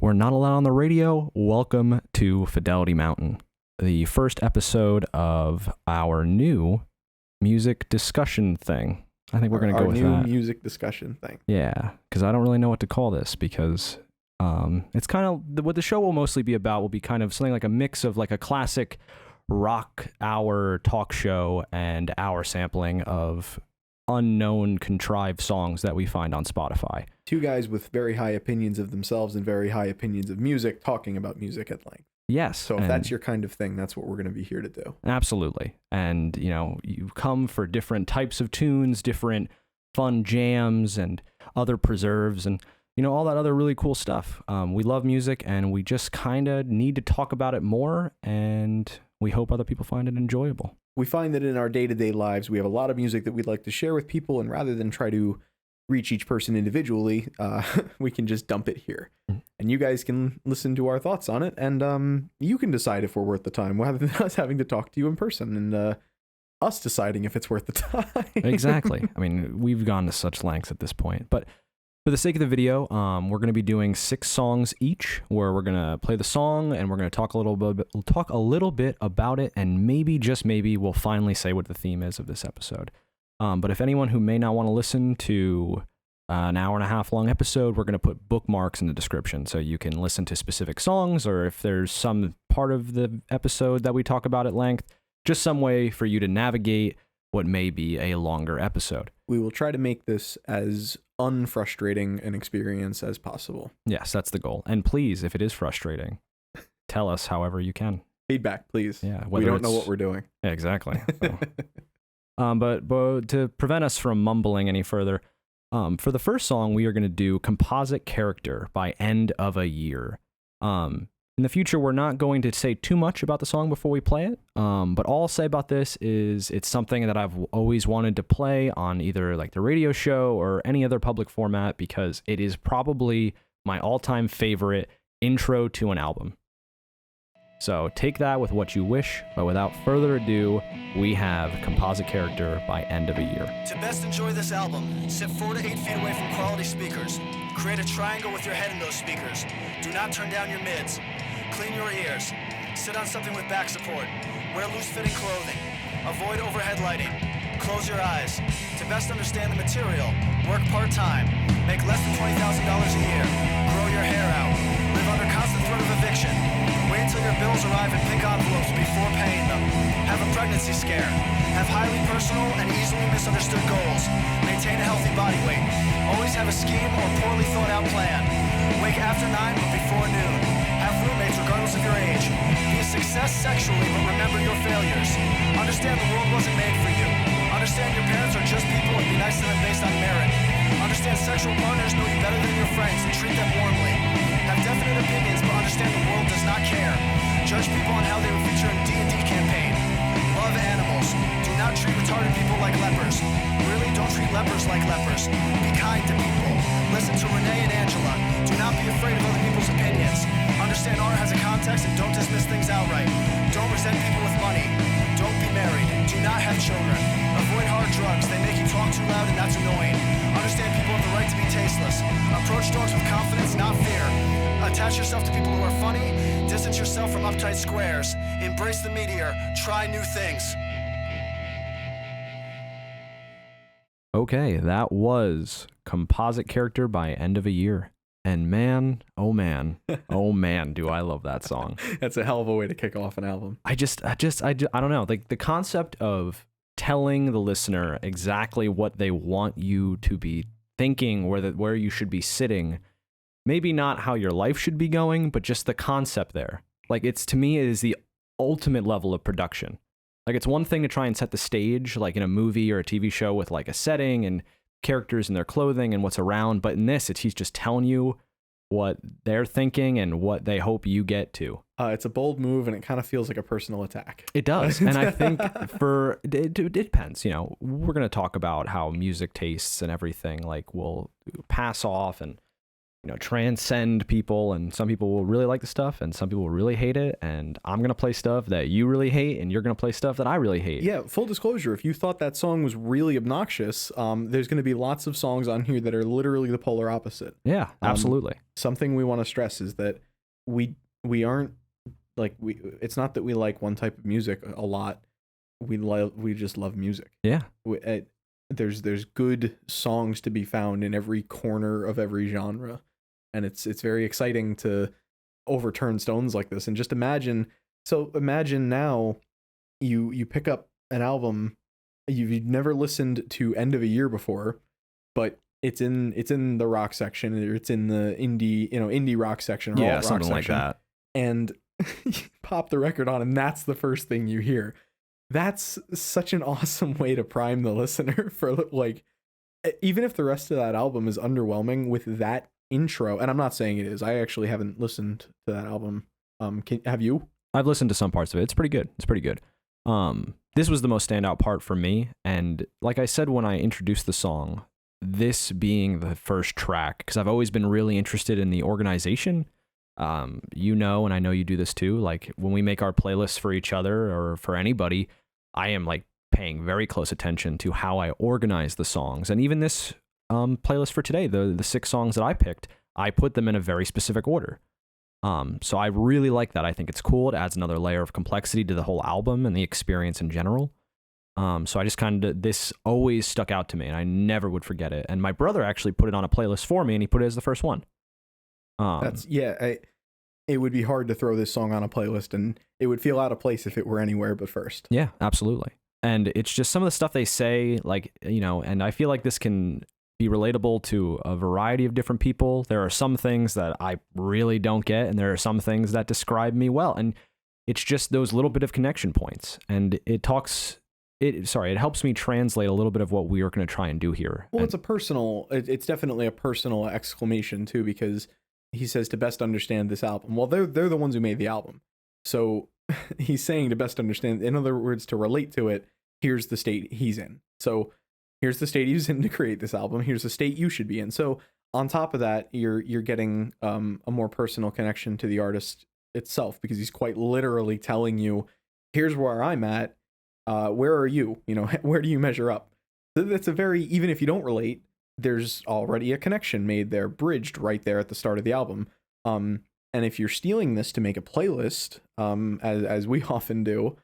We're not allowed on the radio. Welcome to Fidelity Mountain, the first episode of our new music discussion thing. I think we're going to go with that. Our new music discussion thing. Yeah, because I don't really know what to call this because it's kind of what the show will mostly be about will be kind of something like a mix of like a classic rock hour talk show and our sampling of unknown contrived songs that we find on Spotify. Two guys with very high opinions of themselves and very high opinions of music talking about music at length. Yes. So if that's your kind of thing, that's what we're going to be here to do. Absolutely. And, you know, you come for different types of tunes, different fun jams and other preserves and, you know, all that other really cool stuff. We love music and we just kind of need to talk about it more, and we hope other people find it enjoyable. We find that in our day-to-day lives, we have a lot of music that we'd like to share with people, and rather than try to reach each person individually, we can just dump it here. And you guys can listen to our thoughts on it, and you can decide if we're worth the time, rather than us having to talk to you in person, and us deciding if it's worth the time. Exactly. I mean, we've gone to such lengths at this point, but for the sake of the video, we're going to be doing 6 songs each, where we're going to play the song and we're going to talk a little bit about it, and maybe, just maybe, we'll finally say what the theme is of this episode. But if anyone who may not want to listen to an hour and a half long episode, we're going to put bookmarks in the description so you can listen to specific songs, or if there's some part of the episode that we talk about at length, just some way for you to navigate what may be a longer episode. We will try to make this as unfrustrating an experience as possible. Yes, that's the goal. And please, if it is frustrating, tell us however you can. Feedback, please. Yeah, we don't know what we're doing. Yeah, exactly. So. But to prevent us from mumbling any further, for the first song, we are going to do Composite Character by End of a Year. In the future, we're not going to say too much about the song before we play it, but all I'll say about this is it's something that I've always wanted to play on either like the radio show or any other public format, because it is probably my all-time favorite intro to an album. So take that with what you wish, but without further ado, we have Composite Character by End of a Year. To best enjoy this album, sit 4 to 8 feet away from quality speakers. Create a triangle with your head in those speakers. Do not turn down your mids. Clean your ears. Sit on something with back support. Wear loose-fitting clothing. Avoid overhead lighting. Close your eyes. To best understand the material, work part-time. Make less than $20,000 a year. Grow your hair out. Live under constant threat of eviction. Wait until your bills arrive in pink envelopes before paying them. Have a pregnancy scare. Have highly personal and easily misunderstood goals. Maintain a healthy body weight. Always have a scheme or poorly thought out plan. Wake after 9 but before noon. Have roommates regardless of your age. Be a success sexually but remember your failures. Understand the world wasn't made for you. Understand your parents are just people and be nice to them based on merit. Understand sexual partners know you better than your friends and treat them warmly. Have definite opinions but understand the world does not care. Judge people on how they would feature in D&D campaign. Love animals. Do not treat retarded people like lepers. Really, don't treat lepers like lepers. Be kind to people. Listen to Renee and Angela. Do not be afraid of other people's opinions. Understand art has a context and don't dismiss things outright. Don't resent people with money. Don't be married. Do not have children. Avoid hard drugs. They make you talk too loud and that's annoying. Understand people have the right to be tasteless. Approach dogs with confidence, not fear. Attach yourself to people who are funny. Distance yourself from uptight squares. Embrace the meteor. Try new things. Okay, that was Composite Character by End of a Year. And man, oh man, do I love that song. That's a hell of a way to kick off an album. I don't know. Like the concept of telling the listener exactly what they want you to be thinking, where you should be sitting, maybe not how your life should be going, but just the concept there. Like to me, it is the ultimate level of production. Like it's one thing to try and set the stage, like in a movie or a TV show with like a setting and characters and their clothing and what's around. But in this, he's just telling you what they're thinking and what they hope you get to. It's a bold move and it kind of feels like a personal attack. It does. And I think it depends, you know, we're going to talk about how music tastes and everything like will pass off and transcend people, and some people will really like the stuff and some people will really hate it, and I'm going to play stuff that you really hate and you're going to play stuff that I really hate. Yeah, full disclosure, if you thought that song was really obnoxious, there's going to be lots of songs on here that are literally the polar opposite. Yeah, absolutely. Something we want to stress is that we aren't like it's not that we like one type of music a lot. We just love music. Yeah. There's good songs to be found in every corner of every genre, and it's very exciting to overturn stones like this. And just imagine now you pick up an album you've never listened to End of a Year before, but it's in the rock section, or it's in the indie rock section, or alt rock something section, like that, and you pop the record on and that's the first thing you hear. That's such an awesome way to prime the listener for, like, even if the rest of that album is underwhelming, with that intro, and I'm not saying it is, I actually haven't listened to that album. Have you? I've listened to some parts of it. It's pretty good. This was the most standout part for me, and like I said when I introduced the song, this being the first track, because I've always been really interested in the organization. And I know you do this too, like when we make our playlists for each other or for anybody, I am like paying very close attention to how I organize the songs. And even this playlist for today, the 6 songs that I picked, I put them in a very specific order. So I really like that. I think it's cool. It adds another layer of complexity to the whole album and the experience in general. So I just this always stuck out to me, and I never would forget it. And my brother actually put it on a playlist for me, and he put it as the first one. It would be hard to throw this song on a playlist, and it would feel out of place if it were anywhere but first. Yeah, absolutely. And it's just some of the stuff they say, like, and I feel like this can be relatable to a variety of different people. There are some things that I really don't get, and there are some things that describe me well. And it's just those little bit of connection points. And it helps me translate a little bit of what we are going to try and do here. Well, it's definitely a personal exclamation too, because he says to best understand this album. Well, they're the ones who made the album. So he's saying to best understand, in other words, to relate to it, here's the state he's in. So here's the state he's in to create this album. Here's the state you should be in. So on top of that, you're getting a more personal connection to the artist itself, because he's quite literally telling you, here's where I'm at. Where are you? Where do you measure up? That's even if you don't relate, there's already a connection made there, bridged right there at the start of the album. And if you're stealing this to make a playlist, as we often do,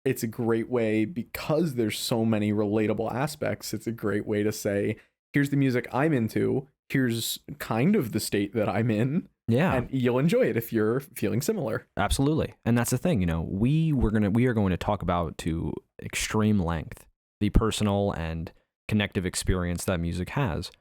it's a great way, because there's so many relatable aspects. It's a great way to say, here's the music I'm into. Here's kind of the state that I'm in. Yeah. And you'll enjoy it if you're feeling similar. Absolutely. And that's the thing, we are going to talk about to extreme length the personal and connective experience that music has.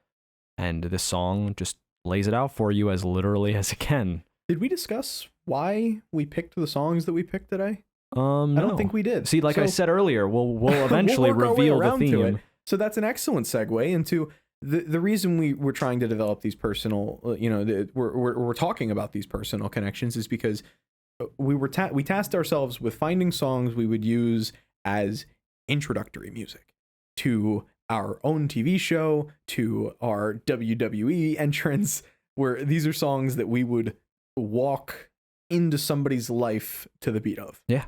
And this song just lays it out for you as literally as it can. Did we discuss why we picked the songs that we picked today? No. I don't think we did. See, I said earlier, we'll eventually reveal the theme. So that's an excellent segue into the reason we're trying to develop these personal, we're talking about these personal connections is because we tasked ourselves with finding songs we would use as introductory music to our own TV show, to our WWE entrance, where these are songs that we would walk into somebody's life to the beat of. Yeah.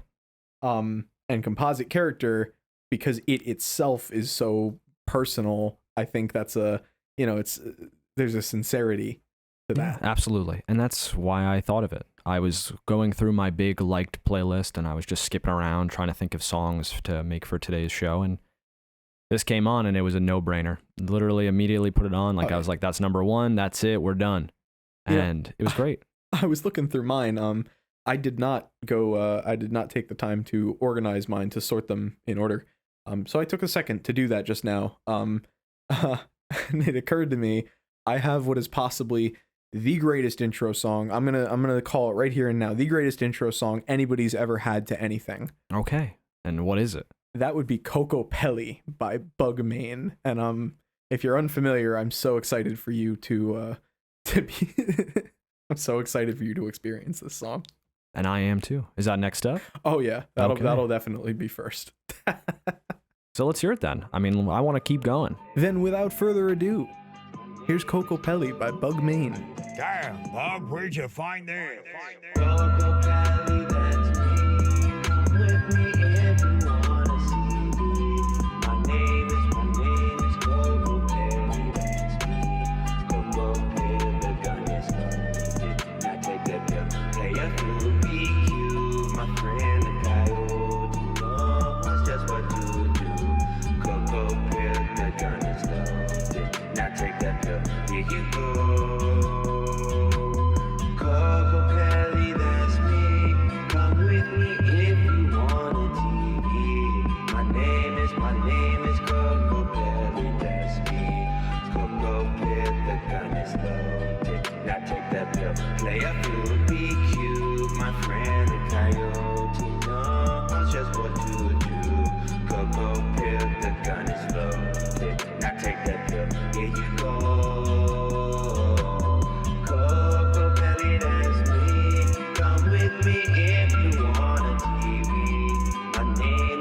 And Composite Character, because it itself is so personal, I think that's there's a sincerity to that. Yeah, absolutely. And that's why I thought of it. I was going through my big liked playlist, and I was just skipping around trying to think of songs to make for today's show, and this came on, and it was a no-brainer. Literally immediately put it on. I was like, that's number 1. That's it. We're done. And it was great. I was looking through mine. I did not take the time to organize mine, to sort them in order. So I took a second to do that just now. And it occurred to me, I have what is possibly the greatest intro song. I'm gonna call it right here and now, the greatest intro song anybody's ever had to anything. Okay. And what is it? That would be Kokopelli by Bugmain. And if you're unfamiliar, I'm so excited for you to be I'm so excited for you to experience this song. And I am too. Is that next up? Oh yeah, that'll definitely be first. So let's hear it then. I mean, I want to keep going. Then without further ado, Here's Kokopelli by Bug Main. Damn, Bug, where'd you find this? Kokopelli, that's me. Come with me if you wanna see me. My name is Kokopelli, that's me. Kokopelli, the gun is loaded. Now take that pill, play a flute, be cute. My friend the coyote knows just what to do. Kokopelli, the gun is loaded. Now take that pill, here you go. Kokopelli, that's me. Come with me if you want a TV. My name is Kokopelli, that's me. Kokopelli, the gun is loaded. Now take that pill, play a flute, be cute. My friend the coyote knows just what to do. Kokopelli, the gun is loaded. Now take that pill, here you go. Kokopelli, that's me. Come with me if you want a TV. My name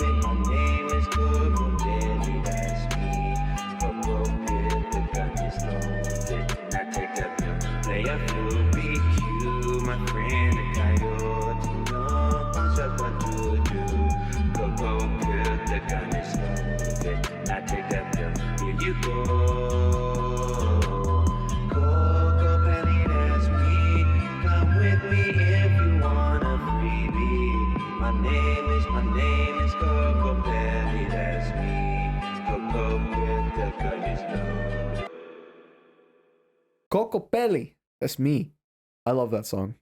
is Kokopelli, that's me. Kokopelli, the gun is loaded. Now take that pill, play a flute, be cute. My friend the coyote knows just what to do. Kokopelli, the gun is loaded. Now take that pill, here you go. Kokopelli, that's me. Come with me if you want a freebie. My name is Kokopelli, that's me. Kokopelli, the gun is loaded. Kokopelli, that's me. I love that song.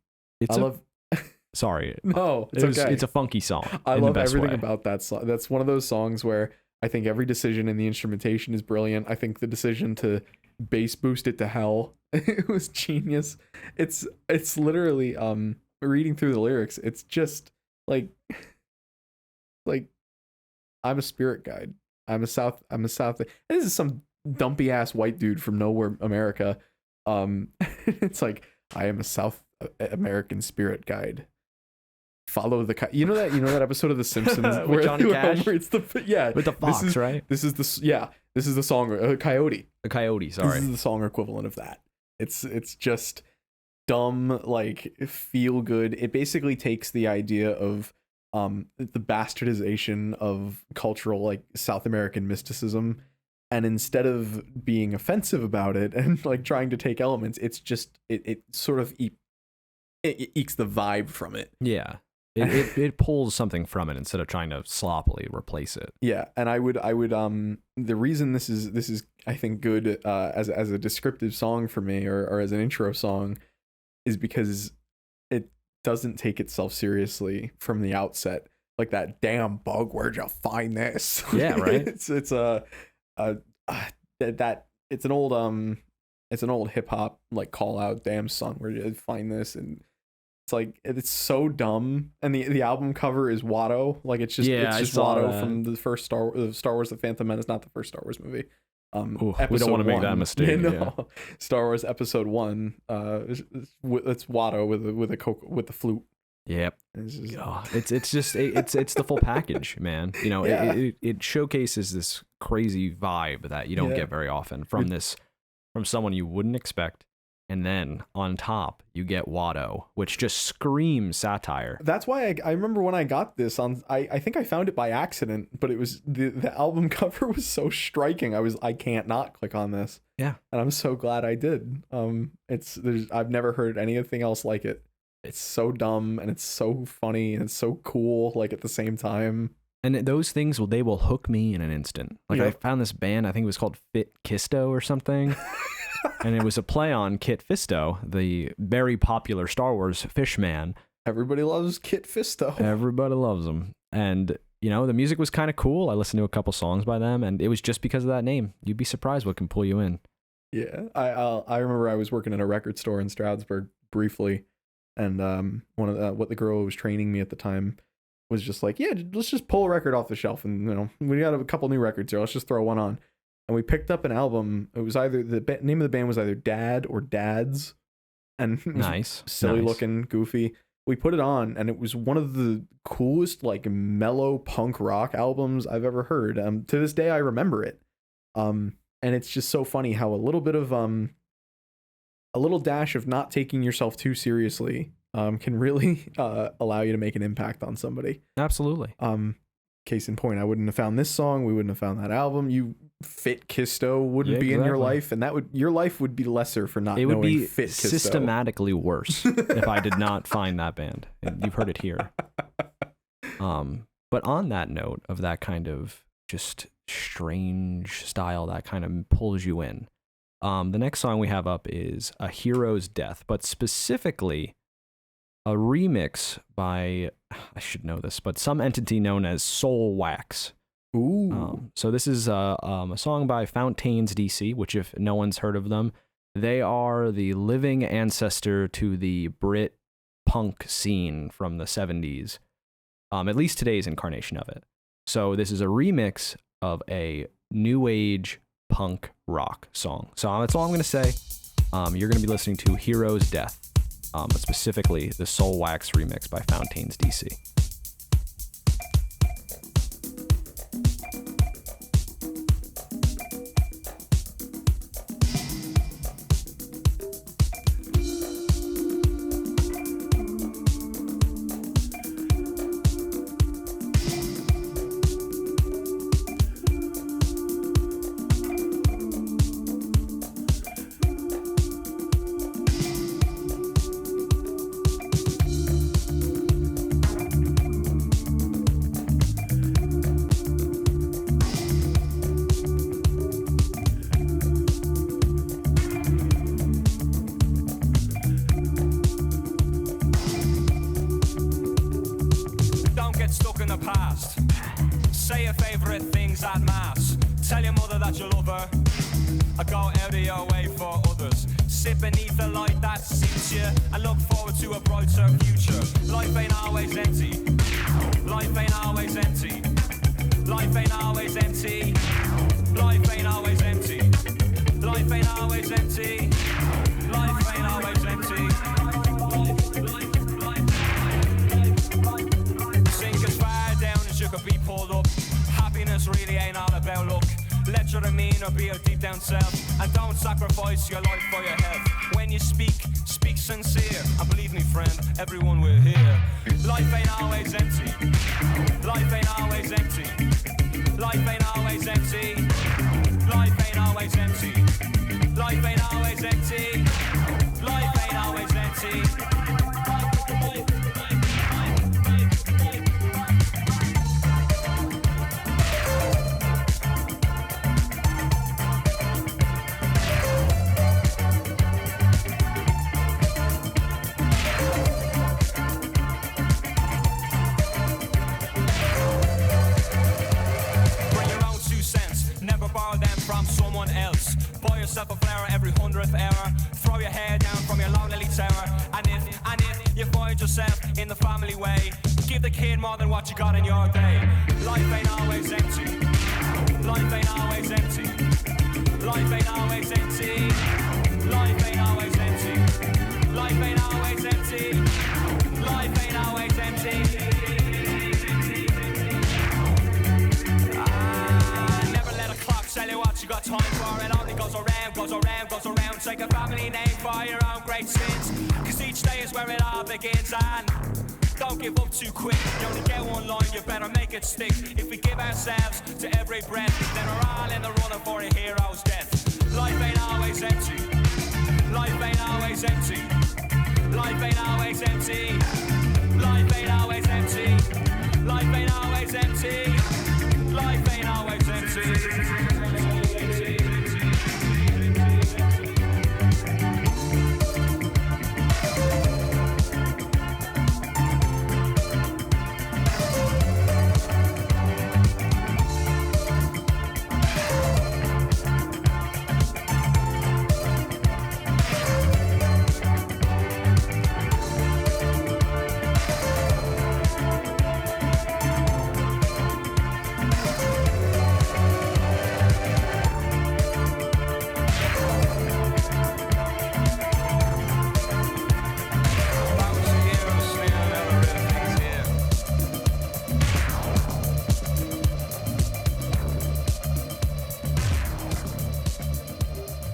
Sorry. No, it's okay. It's a funky song. I in the love best everything way. about that song. That's one of those songs where I think every decision in the instrumentation is brilliant. I think the decision to bass boost it to hell, it was genius. It's literally reading through the lyrics, it's just like I'm a spirit guide. I'm a South. This is some dumpy ass white dude from nowhere, America. It's like, I am a South American spirit guide. Follow the you know that episode of The Simpsons With Johnny Cash? Homer, it's the with the fox, right? This is the song Coyote. A coyote, sorry. This is the song equivalent of that. It's just dumb, like feel good. It basically takes the idea of the bastardization of cultural, like South American mysticism, and instead of being offensive about it and like trying to take elements, it's just it sort of it ekes the vibe from it. Yeah. It pulls something from it instead of trying to sloppily replace it. Yeah, and I would the reason this is I think good as a descriptive song for me, or as an intro song, is because it doesn't take itself seriously from the outset. Like that damn bug, where'd you find this? Yeah, right. it's an old hip hop like call out damn son, where'd you find this? And it's like, it's so dumb. And the album cover is Watto. Like it's just Watto from the first Star Wars: The Phantom Menace, not the first Star Wars movie. We don't want to make that mistake. Yeah, no. Star Wars Episode 1. It's Watto with the flute. Yep. It's the full package, man. You know, Yeah. it showcases this crazy vibe that you don't get very often from someone you wouldn't expect. And then on top, you get Watto, which just screams satire. That's why I remember when I got this I think I found it by accident, but it was the album cover was so striking. I can't not click on this. Yeah. And I'm so glad I did. I've never heard anything else like it. It's so dumb and it's so funny and it's so cool, like at the same time. And those things they will hook me in an instant. Like I found this band, I think it was called Fit Kisto or something. And it was a play on Kit Fisto, the very popular Star Wars fish man. Everybody loves Kit Fisto. Everybody loves him. And, you know, the music was kind of cool. I listened to a couple songs by them, and it was just because of that name. You'd be surprised what can pull you in. Yeah. I remember I was working at a record store in Stroudsburg briefly, and one of what the girl who was training me at the time was just like, yeah, let's just pull a record off the shelf, and, you know, we got a couple new records here. Let's just throw one on. And we picked up an album. It was either the name of the band was either Dad or Dads, and it was Nice, silly nice. looking, goofy. We put it on, and it was one of the coolest, like mellow punk rock albums I've ever heard. To this day, I remember it. And it's just so funny how a little bit of a little dash of not taking yourself too seriously can really allow you to make an impact on somebody. Absolutely. Case in point, I wouldn't have found this song, we wouldn't have found that album. You Fit Kisto wouldn't be in your life, and your life would be lesser for not knowing Fit Kisto. It would be systematically worse if I did not find that band. And you've heard it here. But on that note of that kind of just strange style that kind of pulls you in, the next song we have up is A Hero's Death, but specifically a remix by, I should know this, but some entity known as Soul Wax. Ooh. So this is a song by Fountains DC, which if no one's heard of them, they are the living ancestor to the Brit punk scene from the 70s, at least today's incarnation of it. So this is a remix of a new age punk rock song. So that's all I'm going to say. You're going to be listening to Hero's Death, but specifically the Soul Wax remix by Fountains DC.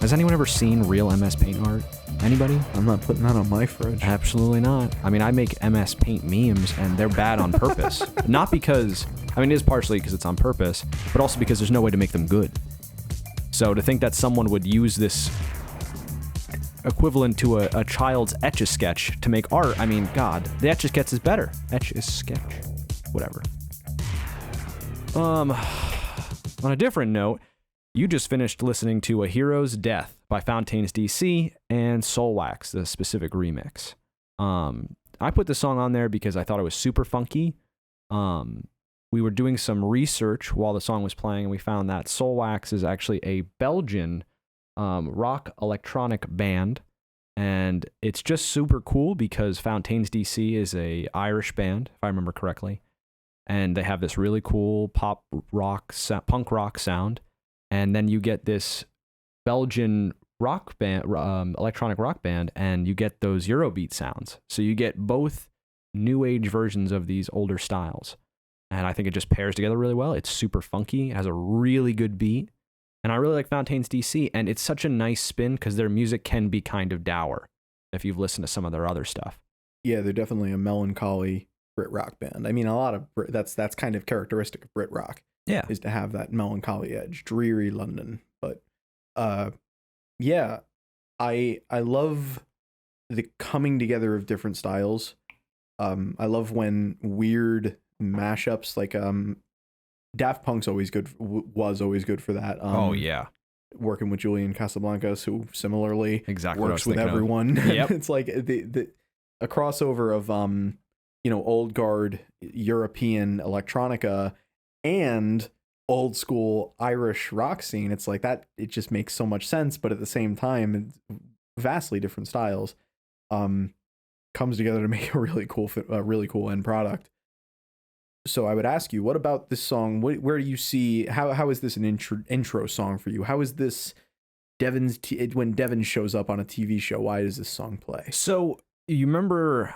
Has anyone ever seen real MS Paint art? Anybody? I'm not putting that on my fridge. Absolutely not. I mean, I make MS Paint memes, and they're bad on purpose. Not because, I mean, it is partially because it's on purpose, but also because there's no way to make them good. So to think that someone would use this equivalent to a child's Etch-a-Sketch to make art, I mean, God, the Etch-a-Sketch is better. Etch-a-Sketch. Whatever. On a different note, you just finished listening to A Hero's Death by Fountains DC and Soulwax, the specific remix. I put the song on there because I thought it was super funky. We were doing some research while the song was playing, and we found that Soulwax is actually a Belgian rock electronic band, and it's just super cool because Fountains DC is a Irish band, if I remember correctly, and they have this really cool pop rock, punk rock sound. And then you get this Belgian rock band, electronic rock band, and you get those Eurobeat sounds. So you get both new age versions of these older styles. And I think it just pairs together really well. It's super funky. It has a really good beat. And I really like Fountains DC. And it's such a nice spin because their music can be kind of dour if you've listened to some of their other stuff. Yeah, they're definitely a melancholy Brit rock band. I mean, a lot of that's kind of characteristic of Brit rock. Yeah. Is to have that melancholy edge, dreary London. But yeah, I love the coming together of different styles. I love when weird mashups like Daft Punk's always good, was always good for that. Oh yeah. Working with Julian Casablancas, who similarly exactly works with everyone. Yep. It's like a crossover of old guard European electronica and old school Irish rock scene. It's like that. It just makes so much sense, but at the same time, vastly different styles comes together to make a really cool end product. So I would ask you, what about this song? Where do you see how is this an intro song for you? How is this when Devin shows up on a TV show? Why does this song play? So you remember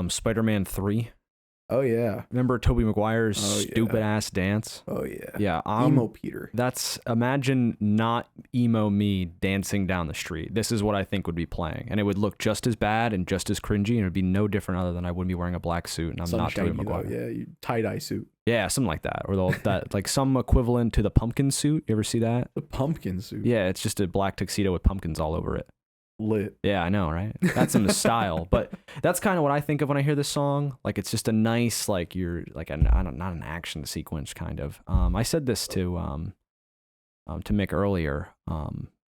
Spider-Man 3? Oh yeah. Remember Tobey Maguire's stupid ass dance? Oh yeah. Yeah. Emo Peter. Imagine not emo me dancing down the street. This is what I think would be playing. And it would look just as bad and just as cringy, and it would be no different other than I wouldn't be wearing a black suit and I'm not Tobey Maguire. Yeah, tie-dye suit. Yeah, something like that. Or that like some equivalent to the pumpkin suit. You ever see that? The pumpkin suit. Yeah, it's just a black tuxedo with pumpkins all over it. Lit. Yeah, I know, right? That's in the style, but that's kind of what I think of when I hear this song. Like it's just a nice, like you're like not an action sequence kind of. I said this to Mick earlier.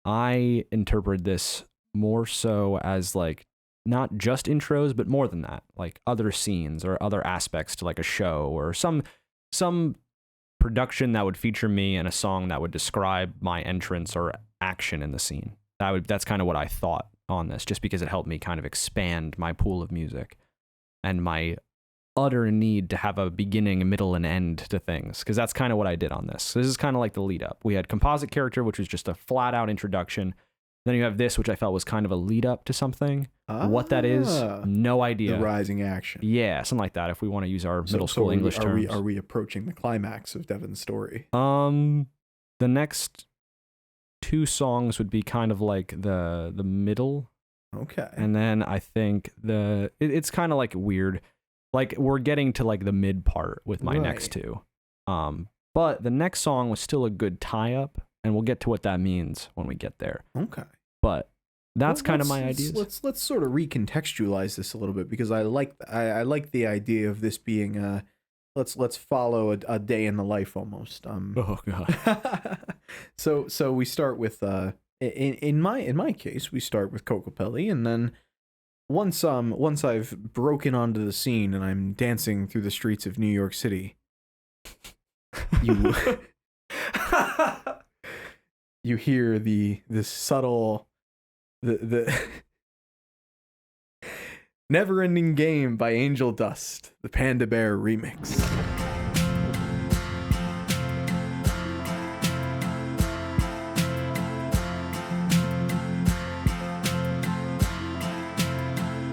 I interpret this more so as like not just intros, but more than that, like other scenes or other aspects to like a show or some production that would feature me in a song that would describe my entrance or action in the scene. That's kind of what I thought on this, just because it helped me kind of expand my pool of music and my utter need to have a beginning, a middle, and end to things, because that's kind of what I did on this. So this is kind of like the lead up. We had Composite Character, which was just a flat out introduction. Then you have this, which I felt was kind of a lead up to something. What that is, no idea. The rising action. Yeah, something like that, if we want to use our middle school English terms. Are we approaching the climax of Devin's story? The next two songs would be kind of like the middle. Okay. And then I think it's kind of like weird. Like we're getting to like the mid part with my next two. But the next song was still a good tie-up, and we'll get to what that means when we get there. Okay. But that's kind of my ideas. Let's sort of recontextualize this a little bit, because I like the idea of this being let's follow a day in the life almost. Oh god. So we start with in my case we start with Kokopelli, and then once I've broken onto the scene and I'm dancing through the streets of New York City, you hear the subtle the Never Ending Game by Angel Dust, the Panda Bear remix.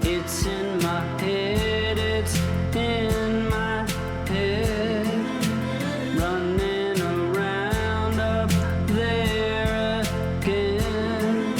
It's in my head, it's in my head, running around up there again.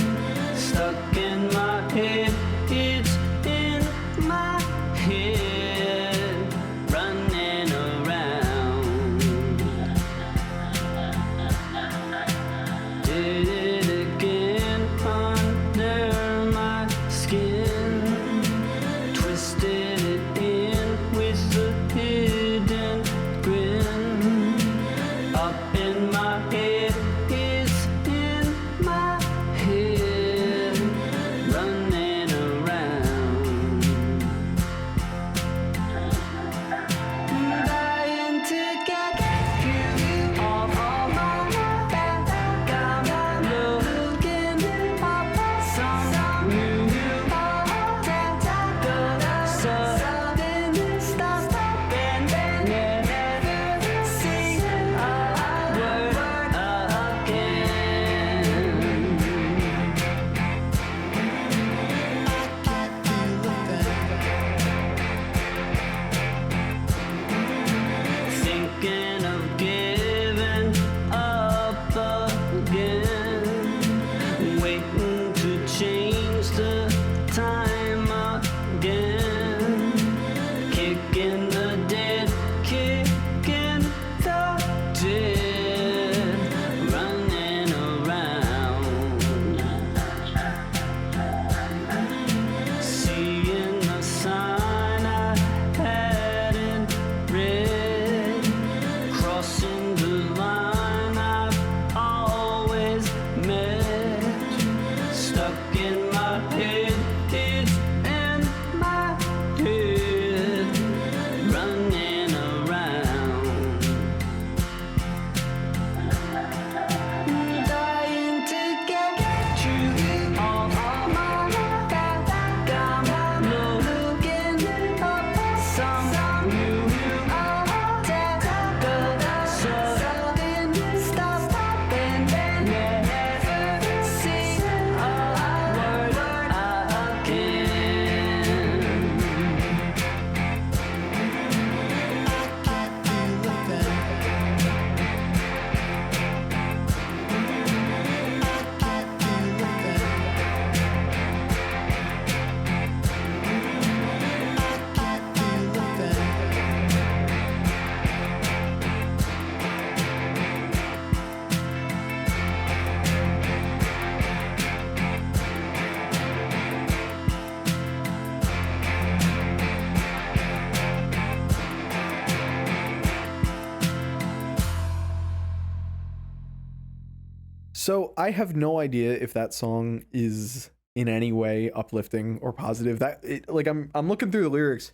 So I have no idea if that song is in any way uplifting or positive. I'm looking through the lyrics,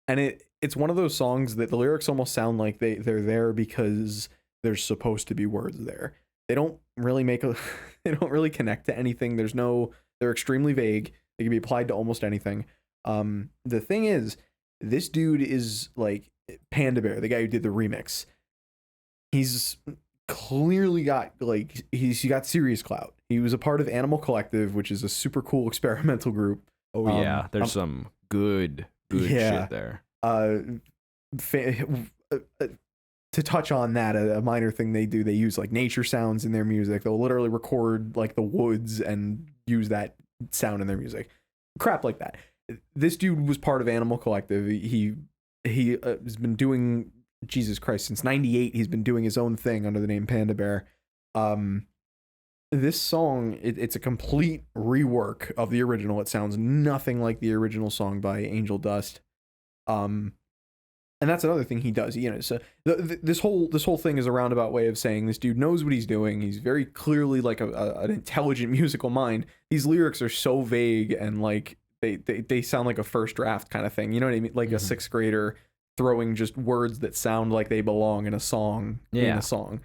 and it's one of those songs that the lyrics almost sound like they're there because there's supposed to be words there. They don't really they don't really connect to anything. They're extremely vague. They can be applied to almost anything. The thing is, this dude is like Panda Bear, the guy who did the remix. He's clearly got he's got serious clout. He was a part of Animal Collective, which is a super cool experimental group. Oh yeah, there's some good shit there. To touch on that, a minor thing they do, they use like nature sounds in their music. They'll literally record like the woods and use that sound in their music. Crap like that. This dude was part of Animal Collective. He has been doing, Jesus Christ, since '98. He's been doing his own thing under the name Panda Bear. This song, it's a complete rework of the original. It sounds nothing like the original song by Angel Dust. And that's another thing he does. So this whole thing is a roundabout way of saying this dude knows what he's doing. He's very clearly like an intelligent musical mind. These lyrics are so vague and like they sound like a first draft kind of thing. You know what I mean? Like a sixth grader throwing just words that sound like they belong in a song. In a song.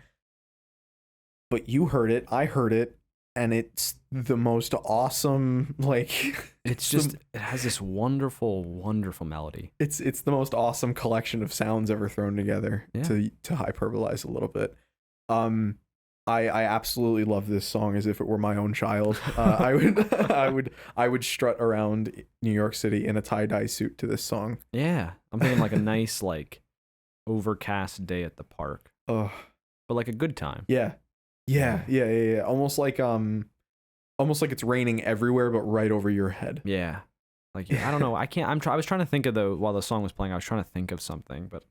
But you heard it, I heard it, and it's the most awesome, it has this wonderful melody. It's the most awesome collection of sounds ever thrown together, to hyperbolize a little bit. I absolutely love this song as if it were my own child. I would strut around New York City in a tie-dye suit to this song. Yeah. I'm thinking like a nice overcast day at the park. But like a good time. Yeah. Almost like it's raining everywhere, but right over your head. Yeah. I don't know. I was trying to think of while the song was playing, I was trying to think of something, but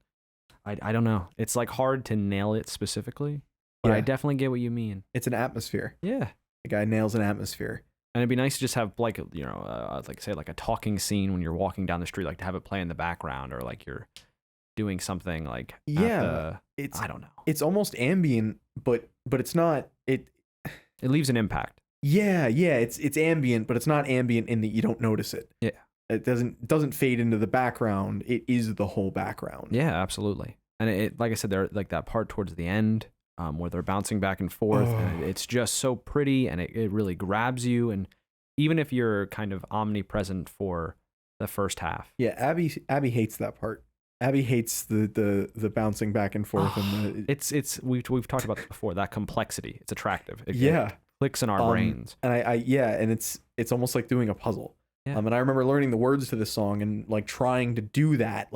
I don't know. It's like hard to nail it specifically, but I definitely get what you mean. It's an atmosphere. Yeah. The guy nails an atmosphere. And it'd be nice to just have like a talking scene when you're walking down the street, like to have it play in the background, or like you're doing something like I don't know. It's almost ambient, but it's not. It leaves an impact. Yeah. It's ambient, but it's not ambient in that you don't notice it. Yeah. It doesn't fade into the background. It is the whole background. Yeah, absolutely. And it, like I said, there like that part towards the end, where they're bouncing back and forth, and it's just so pretty, and it really grabs you. And even if you're kind of omnipresent for the first half. Yeah, Abby hates that part. Abby hates the bouncing back and forth. And we've talked about this before. That complexity, it's attractive. It clicks in our brains. And and it's almost like doing a puzzle. Yeah. And I remember learning the words to this song and like trying to do that,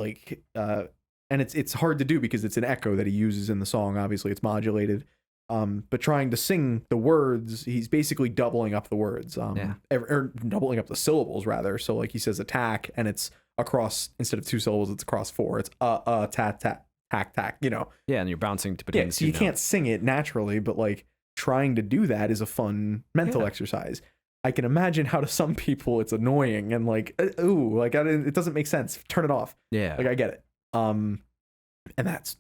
and it's hard to do because it's an echo that he uses in the song. Obviously, it's modulated. But trying to sing the words, he's basically doubling up the words. Or doubling up the syllables rather. So like he says attack, and it's across, instead of 2 syllables, it's across 4. It's tat tat tack tack. Yeah, and you're bouncing between. Yeah, so you can't sing it naturally, but like trying to do that is a fun mental exercise. I can imagine how to some people it's annoying and like it doesn't make sense. Turn it off. Yeah, like I get it. And that's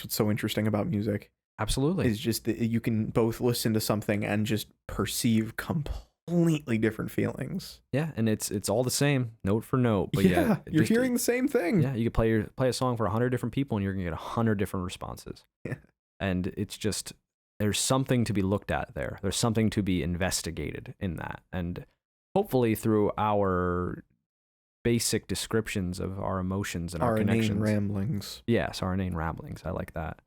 what's so interesting about music. Absolutely, is just that you can both listen to something and just perceive completely different feelings. Yeah, and it's all the same, note for note. But you're hearing the same thing. Yeah, you could play a song for 100 different people, and you're gonna get 100 different responses. Yeah, and it's just, there's something to be looked at there. There's something to be investigated in that, and hopefully through our basic descriptions of our emotions and our connections. Inane ramblings. Yes, our inane ramblings. I like that.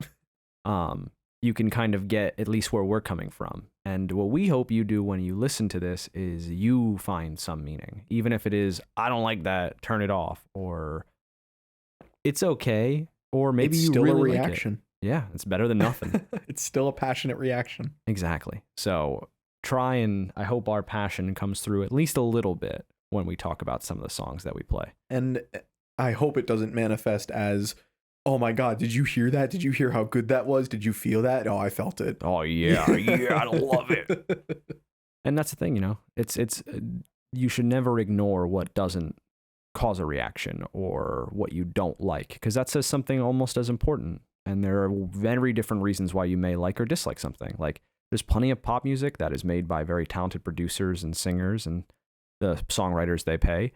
You can kind of get at least where we're coming from. And what we hope you do when you listen to this is you find some meaning. Even if it is, I don't like that, turn it off, or it's okay, or maybe it's you still really a reaction. Like it. Yeah, it's better than nothing. It's still a passionate reaction. Exactly. So I hope our passion comes through at least a little bit when we talk about some of the songs that we play. And I hope it doesn't manifest as, oh my God, did you hear that? Did you hear how good that was? Did you feel that? Oh, I felt it. Oh yeah, I love it. And that's the thing, it's you should never ignore what doesn't cause a reaction or what you don't like, because that says something almost as important. And there are very different reasons why you may like or dislike something. Like There's plenty of pop music that is made by very talented producers and singers and the songwriters they pay.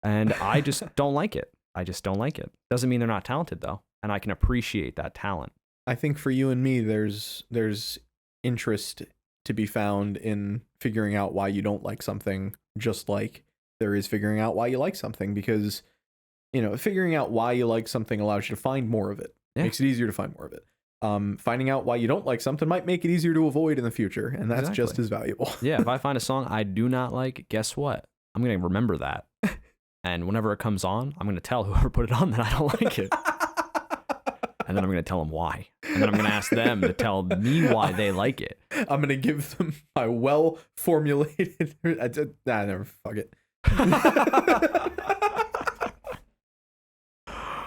And I just don't like it. I just don't like it. Doesn't mean they're not talented though. And I can appreciate that talent. I think for you and me, there's interest to be found in figuring out why you don't like something, just like there is figuring out why you like something, because, you know, figuring out why you like something allows you to find more of it. Yeah. Makes it easier to find more of it. Finding out why you don't like something might make it easier to avoid in the future, and that's just as valuable. Yeah, if I find a song I do not like, guess what? I'm going to remember that. And whenever it comes on, I'm going to tell whoever put it on that I don't like it. And then I'm going to tell them why. And then I'm going to ask them to tell me why they like it. I'm going to give them my well-formulated... never, fuck it.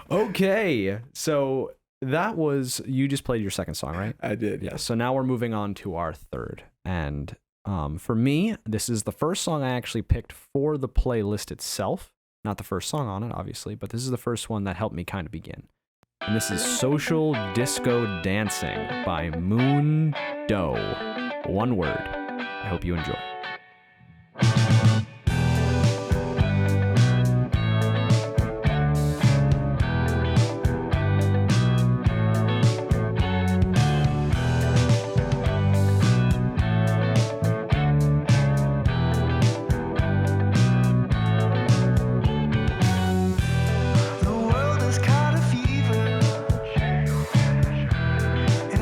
Okay, so that was, you just played your second song, right? I did. Yeah, so now we're moving on to our third. And for me, this is the first song I actually picked for the playlist itself. Not the first song on it, obviously, but this is the first one that helped me kind of begin. And this is Social Disco Dancing by Moon Doe. One word. I hope you enjoy.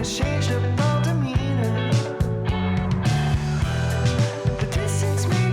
Changed up all demeanor. The distance may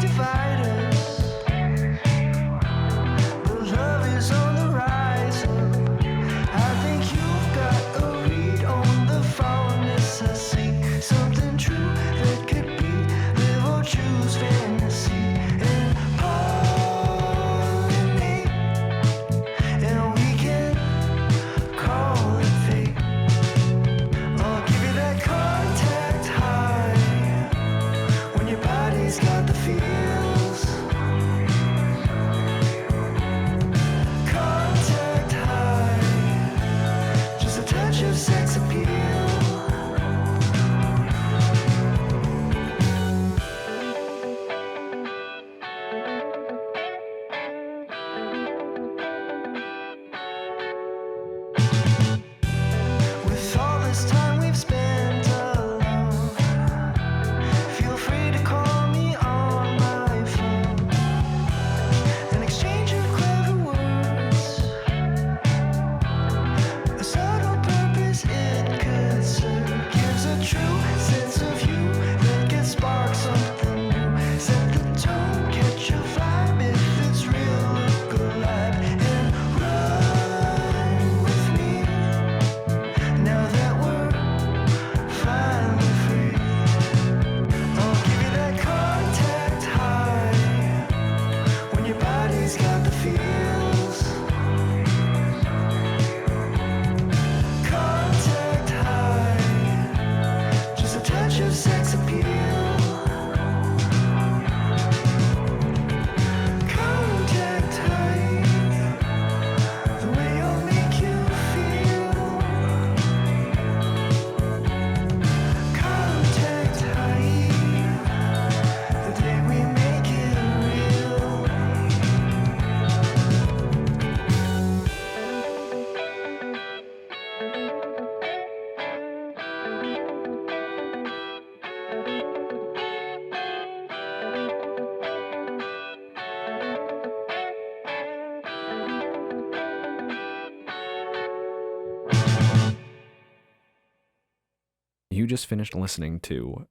You just finished listening to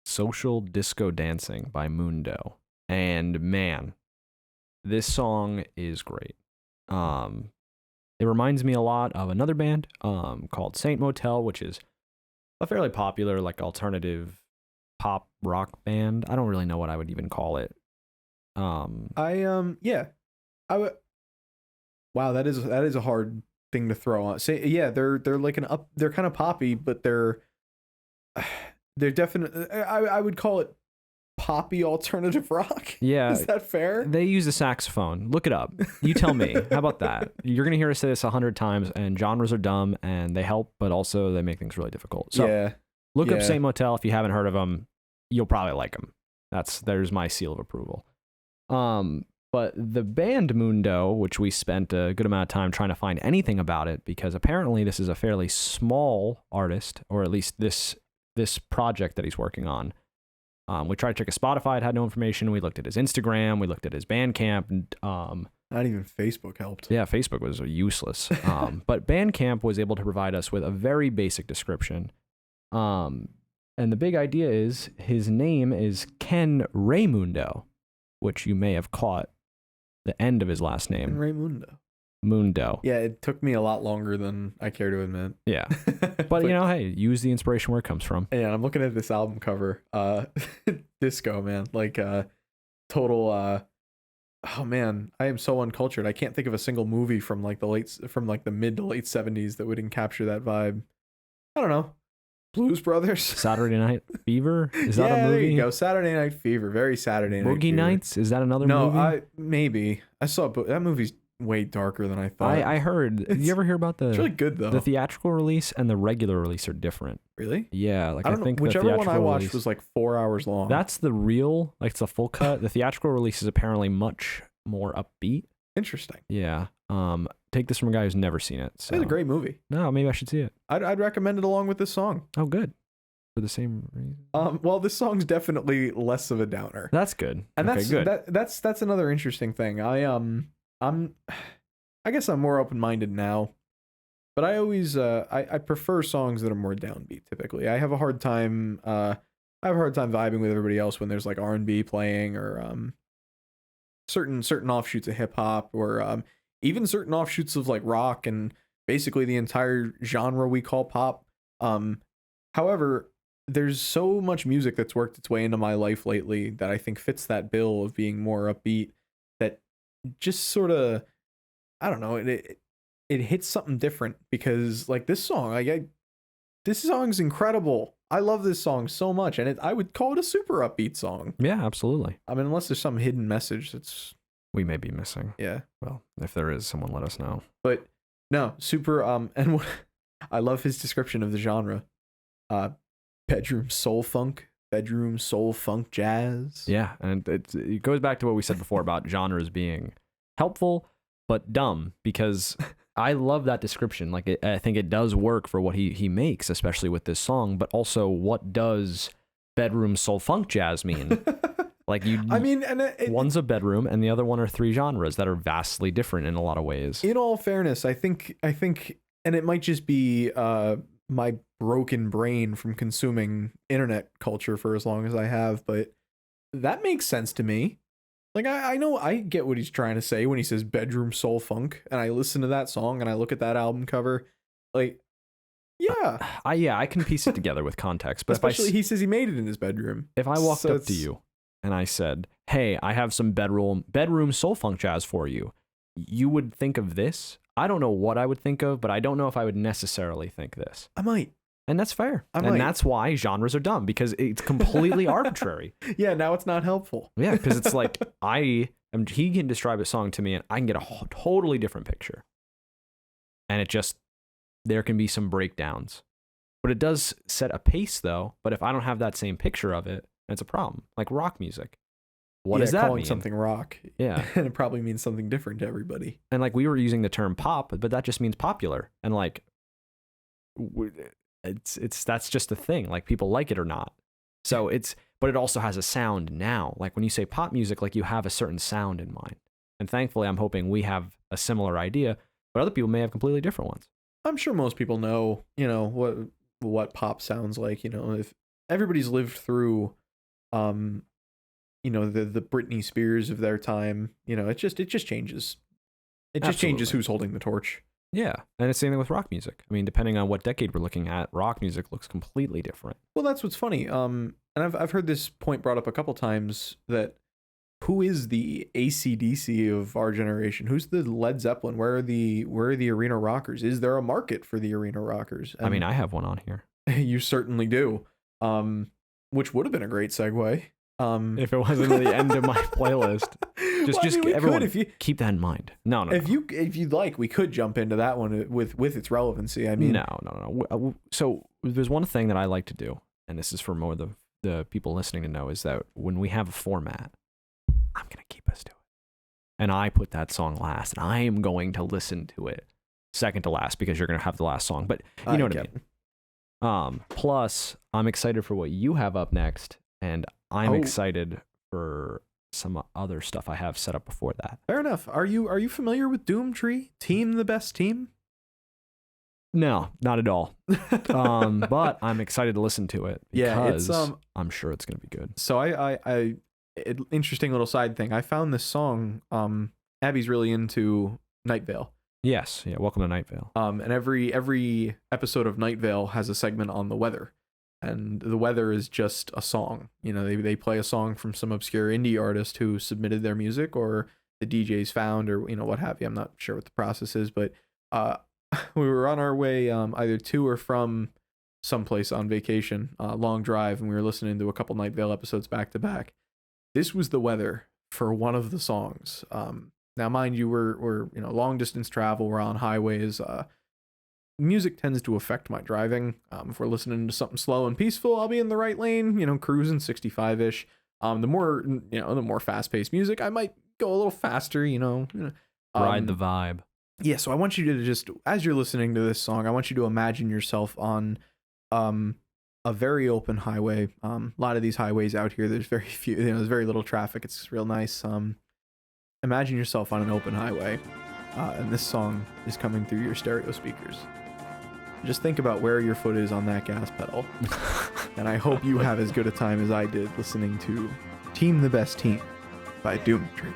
Social Disco Dancing by Mundo. And man, this song is great. It reminds me a lot of another band called Saint Motel, which is a fairly popular like alternative pop rock band. I don't really know what I would even call it. Yeah. I would. Wow, that is a hard thing to throw on. Say yeah, they're like they're kind of poppy, but they're definitely I would call it poppy alternative rock. Yeah. Is that fair? They use a saxophone. Look it up. You tell me. How about that? You're going to hear us say this 100 times, and genres are dumb and they help, but also they make things really difficult. So yeah. Look up Yeah. Saint Motel. If you haven't heard of them, you'll probably like them. There's my seal of approval. But the band Mundo, which we spent a good amount of time trying to find anything about it, because apparently this is a fairly small artist, or at least this project that he's working on. We tried to check his Spotify. It had no information. We looked at his Instagram. We looked at his Bandcamp. And, Not even Facebook helped. yeah, Facebook was useless. But Bandcamp was able to provide us with a very basic description. And the big idea is his name is Ken Raymundo, which you may have caught the end of his last And name, Raymundo. Mundo. Yeah, it took me a lot longer than I care to admit. Yeah. But, you know, hey, use the inspiration where it comes from. Yeah, I'm looking at this album cover. Disco, man. Like total oh man, I am so uncultured. I can't think of a single movie from like the mid to late 70s that wouldn't capture that vibe. I don't know. Blues Brothers. Saturday Night Fever? Is that Yeah, a movie? there you go. Saturday Night Fever. Very Saturday Night Boogie Fever. Nights? Is that another No, movie? maybe. I saw that movie's way darker than I thought. I heard. Did you ever hear about It's really good though. the theatrical release and the regular release are different? Really? Yeah, like I I, don't know. think Whichever the one I theatrical watched release, was like 4 hours long. that's the real, like it's a full cut. The theatrical release is apparently much more upbeat. interesting. Yeah. Take this from a guy who's never seen it. So. It's a great movie. No, maybe I should see it. I'd recommend it along with this song. Oh, good. For the same reason. Well, this song's definitely less of a downer. That's good. And okay, good. that's another interesting thing. I guess I'm more open-minded now, but I always I prefer songs that are more downbeat. Typically, I have a hard time vibing with everybody else when there's like R&B playing or certain offshoots of hip hop or even certain offshoots of like rock and basically the entire genre we call pop. However, there's so much music that's worked its way into my life lately that I think fits that bill of being more upbeat, that just sort of, I don't know, it hits something different because like this song, this song's incredible. I love this song so much, and I would call it a super upbeat song. Yeah, absolutely. I mean, unless there's some hidden message that's, We may be missing. yeah. Well, if there is, someone let us know. But no, super, and I love his description of the genre. Bedroom soul funk jazz. Yeah, and it goes back to what we said before about genres being helpful but dumb, because I love that description. Like, I think it does work for what he makes, especially with this song. But also, what does bedroom soul funk jazz mean? Like I mean, and one's a bedroom, and the other one are three genres that are vastly different in a lot of ways. in all fairness, I think, and it might just be my broken brain from consuming internet culture for as long as I have, but that makes sense to me. Like, I know, I get what he's trying to say when he says bedroom soul funk, and I listen to that song and I look at that album cover, like, yeah. I can piece it together with context, but Especially he says he made it in his bedroom. if I walked So up to it's- you and I said, "Hey, I have some bedroom soul funk jazz for you," you would think of this. I don't know what I would think of, but I don't know if I would necessarily think this. I might. And that's fair. I might. And that's why genres are dumb, because it's completely arbitrary. Yeah, now it's not helpful. Yeah, because it's like he can describe a song to me and I can get a totally different picture. And there can be some breakdowns. But it does set a pace though. But if I don't have that same picture of it, it's a problem. Like rock music. What does that calling mean? something rock. Yeah. And it probably means something different to everybody. And like we were using the term pop, but that just means popular. And like that's just a thing. Like people like it or not. So but it also has a sound now. Like when you say pop music, like you have a certain sound in mind. And thankfully, I'm hoping we have a similar idea, but other people may have completely different ones. I'm sure most people know, what pop sounds like, if everybody's lived through, the Britney Spears of their time, it just changes. It just changes Absolutely. who's holding the torch. Yeah. And it's the same thing with rock music. I mean, depending on what decade we're looking at, rock music looks completely different. Well, that's what's funny. And I've heard this point brought up a couple times, that who is the AC/DC of our generation? Who's the Led Zeppelin? Where are the arena rockers? Is there a market for the arena rockers? I mean, I have one on here. You certainly do. Which would have been a great segue. If it wasn't the end of my playlist. Everyone, keep that in mind. No. If you'd like, we could jump into that one with its relevancy. I mean, no. So there's one thing that I like to do, and this is for more the people listening to know, is that when we have a format, I'm going to keep us to it. And I put that song last, and I am going to listen to it second to last because you're going to have the last song. But you know what I mean. Plus, I'm excited for what you have up next, and I'm excited for some other stuff I have set up before that. Fair enough. Are you familiar with Doomtree? Team the best team? No, not at all. But I'm excited to listen to it because I'm sure it's going to be good. So interesting little side thing. I found this song. Abby's really into Night Vale. Yes, yeah. Welcome to Night Vale. And every episode of Night Vale has a segment on the weather, and the weather is just a song. You know, they play a song from some obscure indie artist who submitted their music, or the DJs found, or what have you. I'm not sure what the process is, but we were on our way either to or from someplace on vacation, long drive, and we were listening to a couple Night Vale episodes back to back. This was the weather for one of the songs. Now, mind you, we're long distance travel. We're on highways. Music tends to affect my driving. If we're listening to something slow and peaceful, I'll be in the right lane, cruising 65-ish. The more fast-paced music, I might go a little faster, Ride the vibe. Yeah, so I want you to just, as you're listening to this song, I want you to imagine yourself on a very open highway. A lot of these highways out here, there's very few, there's very little traffic. It's real nice. Imagine yourself on an open highway, and this song is coming through your stereo speakers. Just think about where your foot is on that gas pedal. And I hope you have as good a time as I did listening to Team the Best Team by Doomtree.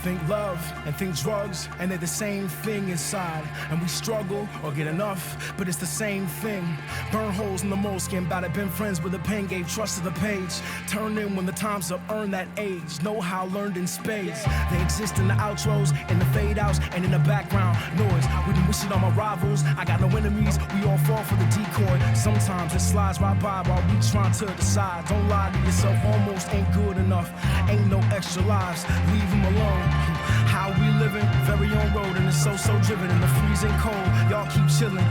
Think love and think drugs, and they're the same thing inside. And we struggle or get enough, but it's the same thing. Burn holes in the moleskin, about it, been friends with the pain, gave trust to the page. Turn in when the time's up, earn that age. Know how learned in spades. They exist in the outros, in the fade outs, and in the background noise. We been wishing on my rivals, I got no enemies, we all fall for the decoy. Sometimes it slides right by while we trying to decide. Don't lie to yourself, almost ain't good enough. Ain't no extra lives, leave them alone. How we living, very on road, and it's so driven in the freezing cold. Y'all keep chilling.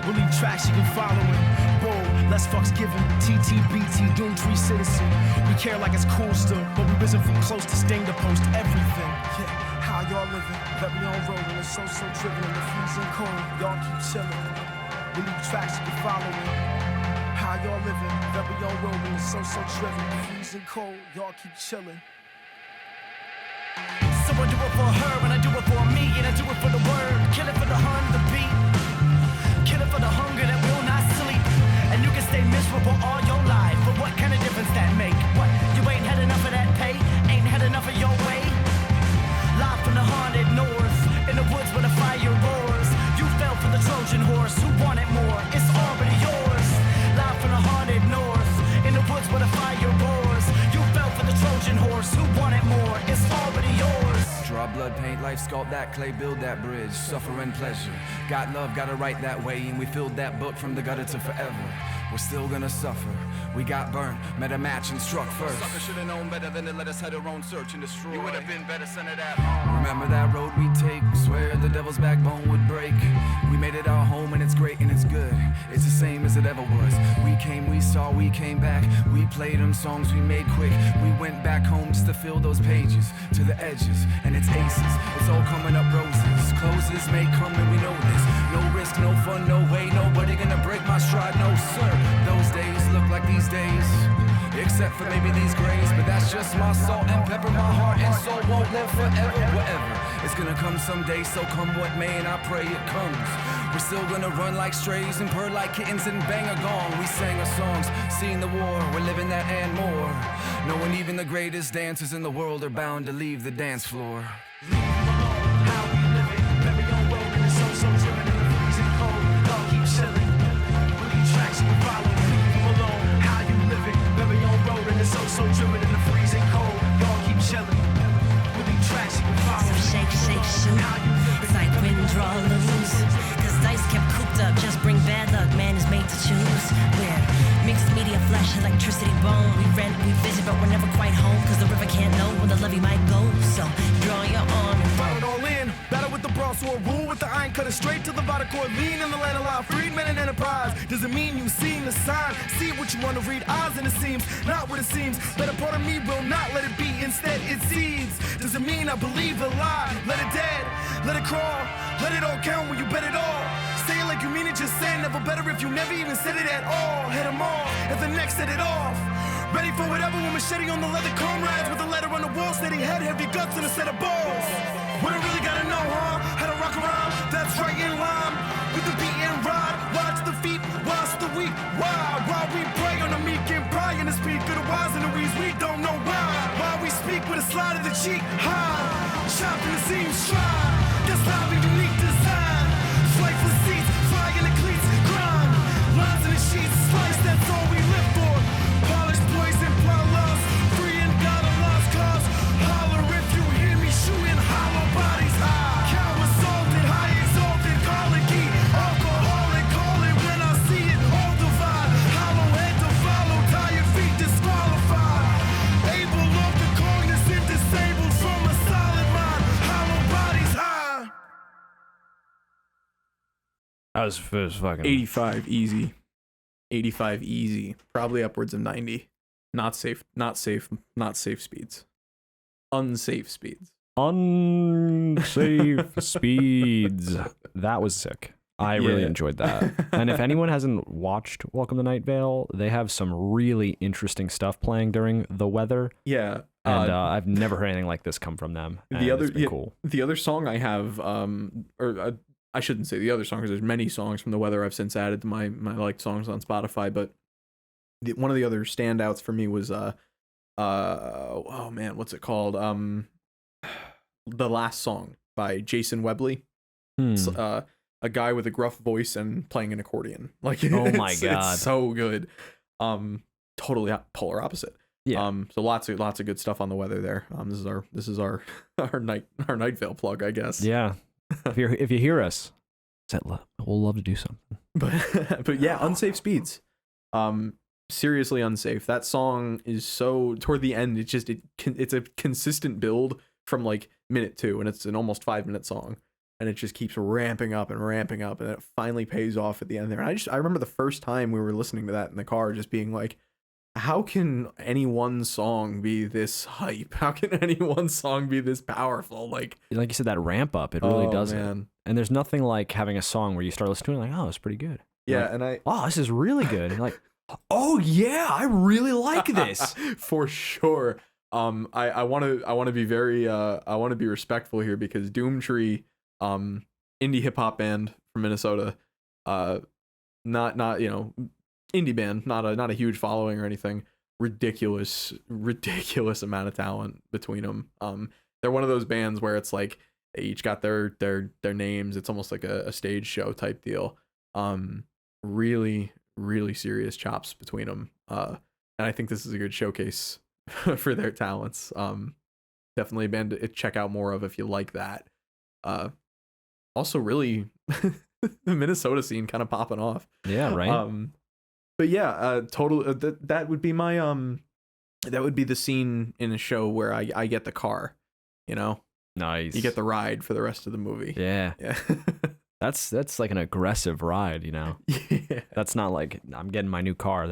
We'll leave tracks you can follow it. Bold, less fucks given. TTBT, Doomtree citizen. We care like it's cool still, but we risen from close to sting to post everything. Yeah, how y'all living, very on road, and it's so driven in the freezing cold. Y'all keep chilling. We'll leave tracks you can follow it. How y'all living, very on road, and it's so driven in the freezing cold. Y'all keep chilling. So I do it for her, and I do it for me, and I do it for the word. Kill it for the hunt, the beat. Kill it for the hunger that will not sleep. And you can stay miserable all your life, but what kind of difference that make? What, you ain't had enough of that pay? Ain't had enough of your way? Live from the haunted north, in the woods where the fire roars. You fell for the Trojan horse, who wanted more? It's already yours. Live from the haunted north, in the woods where the fire roars. You fell for the Trojan horse, who wanted more? It's already yours. Draw blood, paint life, sculpt that clay, build that bridge, suffer and pleasure. Got love, gotta write that way, and we filled that book from the gutter to forever. We're still gonna suffer. We got burned, met a match and struck first. Sucker should've known better than to let us have our own search and destroy. You would've been better sent it at home. Remember that road we take, swear the devil's backbone would break. We made it our home and it's great and it's good. It's the same as it ever was. We came, we saw, we came back. We played them songs we made quick. We went back home just to fill those pages to the edges, and it's aces. It's all coming up roses. Closes may come and we know this. No risk, no fun, no way. Nobody gonna break my stride, no sir. Those days look like these days, except for maybe these grays. But that's just my salt and pepper. My heart and soul won't live forever. Whatever, it's gonna come someday, so come what may, and I pray it comes. We're still gonna run like strays and purr like kittens and bang a gong. We sang our songs, seen the war, we're living that and more. Knowing even the greatest dancers in the world are bound to leave the dance floor. How we living, very on road, and it's so driven in the freezing cold. Y'all keep chilling. We leave tracks you can follow, leave them alone. How you living, very on road, and it's so driven in the freezing cold. Y'all keep chilling. We leave tracks you can follow. Shake, shake, shoot. It's like win, draw, lose. Cause dice kept cooped up, just bring bad luck. Man is made to choose. We're mixed media, flesh, electricity, bone. We rent, we visit, but we're never quite home. Cause the river can't know where the levee might go. So draw your arm and Run it all in, battle with the bronze also a rule with the iron cutter straight to the vital cord. Lean in the land of life, freedmen and enterprise. Doesn't mean you seen the sign. See what you want to read, eyes and it seems, not what it seems. Better part of me will not let it be, instead it seeds. Doesn't mean I believe the lie. Let it dead, let it crawl, let it all count when you bet it all. Say it like you mean it, just say it. Never better if you never even said it at all. Head them off, at the next set it off. Ready for whatever with machete on the leather, comrades with a letter on the wall, steady head, heavy guts and a set of balls. What I really gotta know, huh? How to rock around, that's right in line with the beat and ride. Watch the feet, watch the weak. Why? While we pray on the meek and pry in the speak of the wise and the weeds, we don't know why. While we speak with a slide of the cheek, high, chopping the seams, try. That's live and unique design. Flight for seats, fly in the cleats, grind. Lines in the sheets, slice, that's all we live for. Polished poison, loves, free and got a lost cause. Holler if you hear me shooting hollow bodies high. Cow assaulted, high exalted, call it key. Alcoholic, call it when I see it. All divide, hollow head to follow, tired feet disqualified. Able of the cognizant, disabled from a solid mind. Hollow bodies high. That was fucking 85 easy. 85 easy. Probably upwards of 90. Not safe speeds. Unsafe speeds. unsafe speeds. That was sick. I really enjoyed that. And if anyone hasn't watched Welcome to Night Vale, they have some really interesting stuff playing during the weather. Yeah. And I've never heard anything like this come from them. It's been cool. The other song I have, I shouldn't say the other song because there's many songs from the weather I've since added to my liked songs on Spotify, but one of the other standouts for me was oh man, what's it called? The Last Song by Jason Webley. It's, a guy with a gruff voice and playing an accordion. Like, oh my god, it's so good. Totally polar opposite. Yeah. So lots of good stuff on the weather there. This is our Night Vale plug, I guess. Yeah. If you hear us, we'll love to do something. But yeah, unsafe speeds. Seriously unsafe. That song is so toward the end. It's a consistent build from like minute 2, and it's an almost 5-minute song, and it just keeps ramping up, and it finally pays off at the end there. And I remember the first time we were listening to that in the car, just being like, how can any one song be this hype? How can any one song be this powerful? Like you said, that ramp up, it really does it. Man. And there's nothing like having a song where you start listening to it like, oh, it's pretty good. Yeah, like, oh, this is really good. And like, oh yeah, I really like this. For sure. I want to be very I want to be respectful here because Doomtree, indie hip hop band from Minnesota, not indie band, not a huge following or anything. Ridiculous amount of talent between them. They're one of those bands where it's like they each got their names. It's almost like a stage show type deal. Really serious chops between them. And I think this is a good showcase for their talents. Definitely a band to check out more of if you like that. Also really the Minnesota scene kind of popping off. Yeah, right. But yeah, that would be my that would be the scene in a show where I get the car, Nice. You get the ride for the rest of the movie. Yeah. That's like an aggressive ride, Yeah. That's not like I'm getting my new car.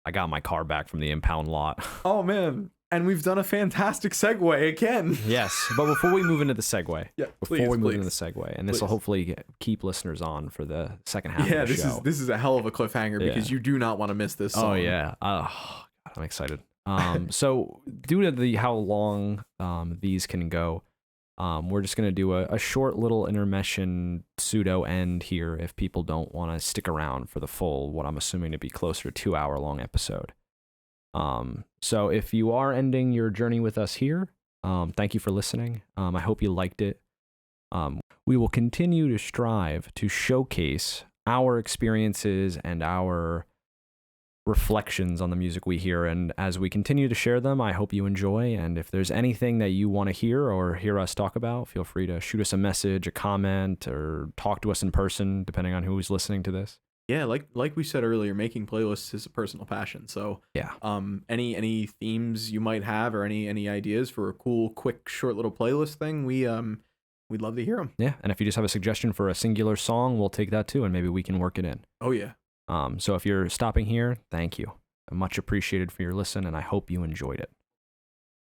I got my car back from the impound lot. Oh man. And we've done a fantastic segue again. Yes, but before we move into the segue, and this will hopefully keep listeners on for the second half of the show. Yeah, this is a hell of a cliffhanger because you do not want to miss this song. Oh yeah, I'm excited. So due to how long these can go, we're just gonna do a short little intermission pseudo end here if people don't want to stick around for the full, what I'm assuming to be closer to 2-hour long episode. So if you are ending your journey with us here, thank you for listening. I hope you liked it. We will continue to strive to showcase our experiences and our reflections on the music we hear. And as we continue to share them, I hope you enjoy. And if there's anything that you want to hear or hear us talk about, feel free to shoot us a message, a comment, or talk to us in person, depending on who's listening to this. Yeah, like we said earlier, making playlists is a personal passion. So yeah, any themes you might have or any ideas for a cool, quick, short little playlist thing, we we'd love to hear them. Yeah, and if you just have a suggestion for a singular song, we'll take that too, and maybe we can work it in. Oh, yeah. So if you're stopping here, thank you. Much appreciated for your listen, and I hope you enjoyed it.